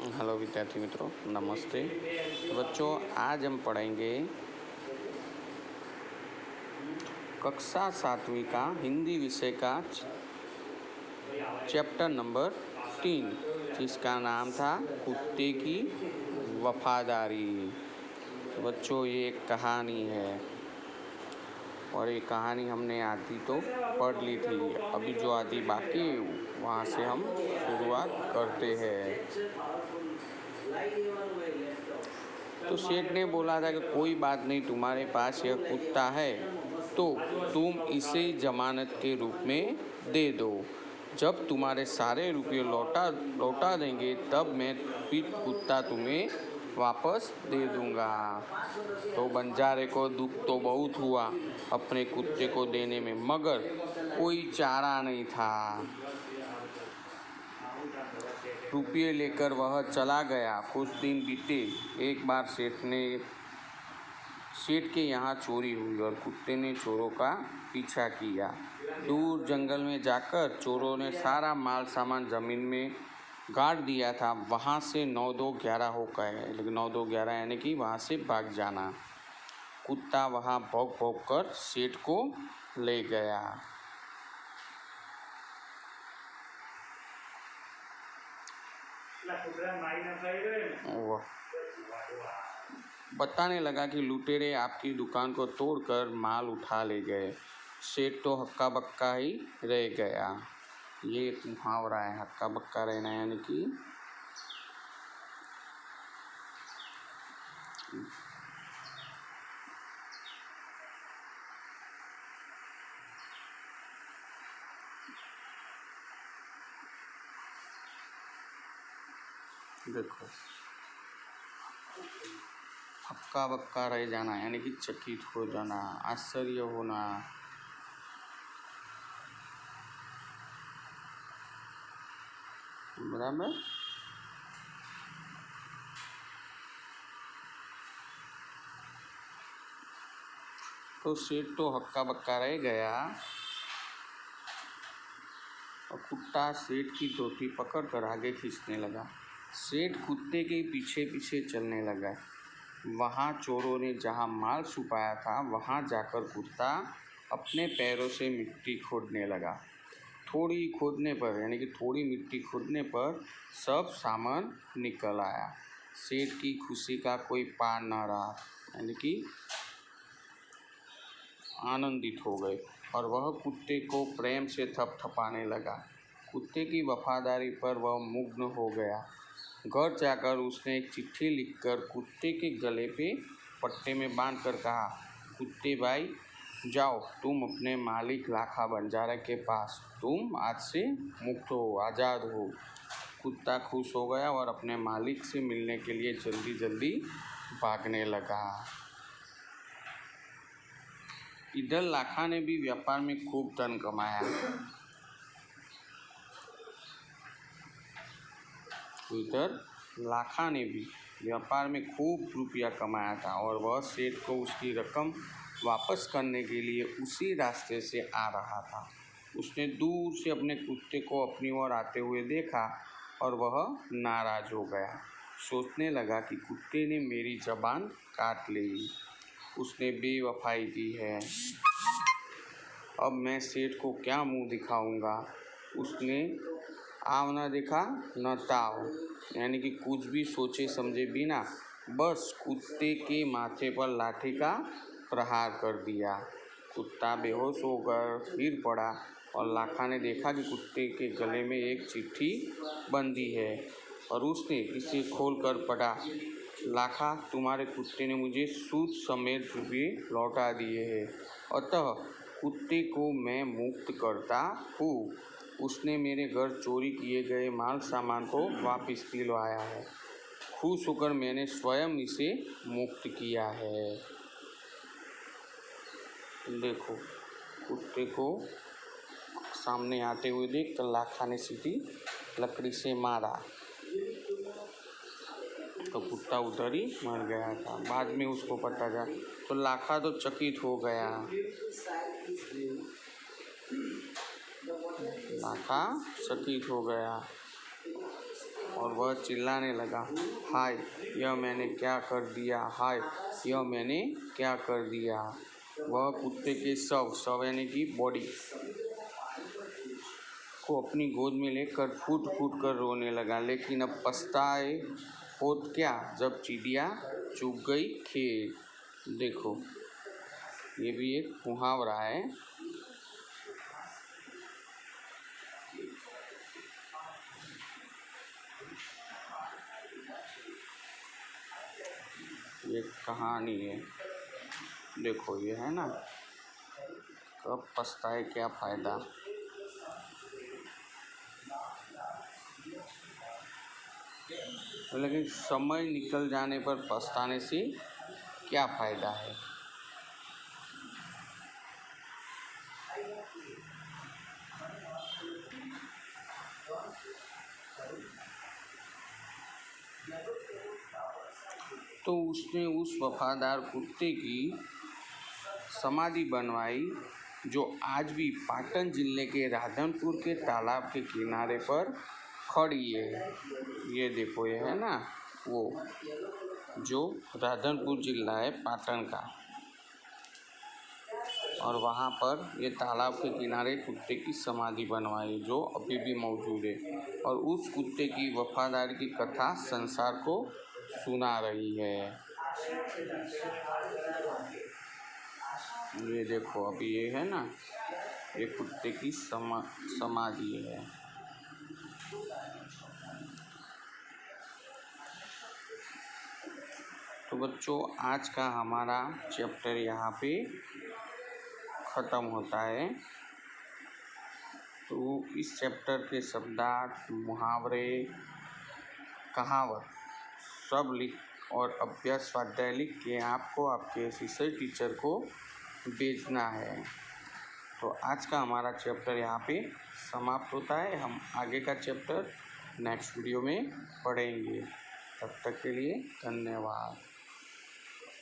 Hello विद्यार्थी मित्रों, नमस्ते। बच्चों, आज हम पढ़ेंगे कक्षा 7वीं का हिंदी विषय का चैप्टर नंबर 3, जिसका नाम था कुत्ते की वफादारी। तो बच्चों, ये एक कहानी है और ये कहानी हमने आधी तो पढ़ ली थी। अभी जो आधी बाकी है वहाँ से हम शुरुआत करते हैं। तो सेठ ने बोला था कि कोई बात नहीं, तुम्हारे पास यह कुत्ता है तो तुम इसे जमानत के रूप में दे दो। जब तुम्हारे सारे रुपये लौटा देंगे तब मैं फिर कुत्ता तुम्हें वापस दे दूंगा। तो बंजारे को दुख तो बहुत हुआ अपने कुत्ते को देने में, मगर कोई चारा नहीं था। रुपये लेकर वह चला गया। कुछ दिन बीते। एक बार सेठ के यहाँ चोरी हुई और कुत्ते ने चोरों का पीछा किया। दूर जंगल में जाकर चोरों ने सारा माल सामान जमीन में गाड़ दिया था। वहाँ से 9-2-11 हो गए, लेकिन 9-2-11 यानी कि वहाँ से भाग जाना। कुत्ता वहाँ भौंक भौंक कर सेठ को ले गया। बताने लगा कि लुटेरे आपकी दुकान को तोड़कर माल उठा ले गए। सेठ तो हक्का बक्का ही रह गया। ये एक मुहावरा है, हक्का बक्का रहना, यानी कि देखो, हक्का बक्का रह जाना यानी कि चकित हो जाना, आश्चर्य होना। बराबर। तो सेठ तो हक्का बक्का रह गया और कुत्ता सेठ की धोती पकड़कर आगे खींचने लगा। सेठ कुत्ते के पीछे पीछे चलने लगा। वहाँ चोरों ने जहाँ माल छुपाया था वहाँ जाकर कुत्ता अपने पैरों से मिट्टी खोदने लगा। थोड़ी खोदने पर यानी कि थोड़ी मिट्टी खोदने पर सब सामान निकल आया। सेठ की खुशी का कोई पार न रहा, यानी कि आनंदित हो गए और वह कुत्ते को प्रेम से थपथपाने लगा। कुत्ते की वफादारी पर वह मुग्ध हो गया। घर जाकर उसने एक चिट्ठी लिखकर कुत्ते के गले पे पट्टे में बांधकर कहा, कुत्ते भाई, जाओ तुम अपने मालिक लाखा बंजारा के पास। तुम आज से मुक्त हो, आज़ाद हो। कुत्ता खुश हो गया और अपने मालिक से मिलने के लिए जल्दी जल्दी भागने लगा। इधर लाखा ने भी व्यापार में खूब धन कमाया। इधर लाखा ने भी व्यापार में खूब रुपया कमाया था और वह सेठ को उसकी रकम वापस करने के लिए उसी रास्ते से आ रहा था। उसने दूर से अपने कुत्ते को अपनी ओर आते हुए देखा और वह नाराज हो गया। सोचने लगा कि कुत्ते ने मेरी ज़बान काट ली, उसने बेवफाई की है। अब मैं सेठ को क्या मुंह दिखाऊंगा। उसने आव न देखा न ताव, यानी कि कुछ भी सोचे समझे बिना बस कुत्ते के माथे पर लाठी का प्रहार कर दिया। कुत्ता बेहोश होकर गिर पड़ा और लाखा ने देखा कि कुत्ते के गले में एक चिट्ठी बंधी है और उसने इसे खोलकर पढ़ा। लाखा, तुम्हारे कुत्ते ने मुझे सूद समेत रुपये लौटा दिए हैं, अतः कुत्ते को मैं मुक्त करता हूँ। उसने मेरे घर चोरी किए गए माल सामान को वापस दिलवाया है। खुश होकर मैंने स्वयं इसे मुक्त किया है। देखो, कुत्ते को सामने आते हुए देख कर लाखा ने सीधी लकड़ी से मारा तो कुत्ता उधर ही मर गया था। बाद में उसको पता चला तो लाखा तो चकित हो गया। लाखा चकित हो गया और वह चिल्लाने लगा, हाय यह मैंने क्या कर दिया, हाय यह मैंने क्या कर दिया। वह कुत्ते के शव यानी कि बॉडी को अपनी गोद में लेकर फूट फूट कर रोने लगा। लेकिन अब पछताए होत क्या जब चिड़िया चुग गई खेत। देखो ये भी एक मुहावरा है। ये कहानी है, देखो ये है ना, कब पछताए क्या फ़ायदा। लेकिन समय निकल जाने पर पछताने से क्या फ़ायदा है। तो उसने उस वफादार कुत्ते की समाधि बनवाई जो आज भी पाटन जिले के राधनपुर के तालाब के किनारे पर खड़ी है। ये देखो ये है ना वो जो राधनपुर जिला है पाटन का, और वहाँ पर ये तालाब के किनारे कुत्ते की समाधि बनवाई जो अभी भी मौजूद है, और उस कुत्ते की वफादारी की कथा संसार को सुना रही है। ये देखो अभी ये है ना, ये कुत्ते की समाधि है। तो बच्चों आज का हमारा चैप्टर यहाँ पे ख़त्म होता है। तो इस चैप्टर के शब्दार्थ, मुहावरे, कहावत सब लिख और अभ्यास स्वाध्याय लिख के आपको आपके विषय टीचर को भेजना है। तो आज का हमारा चैप्टर यहाँ पे समाप्त होता है। हम आगे का चैप्टर नेक्स्ट वीडियो में पढ़ेंगे। तब तक के लिए धन्यवाद।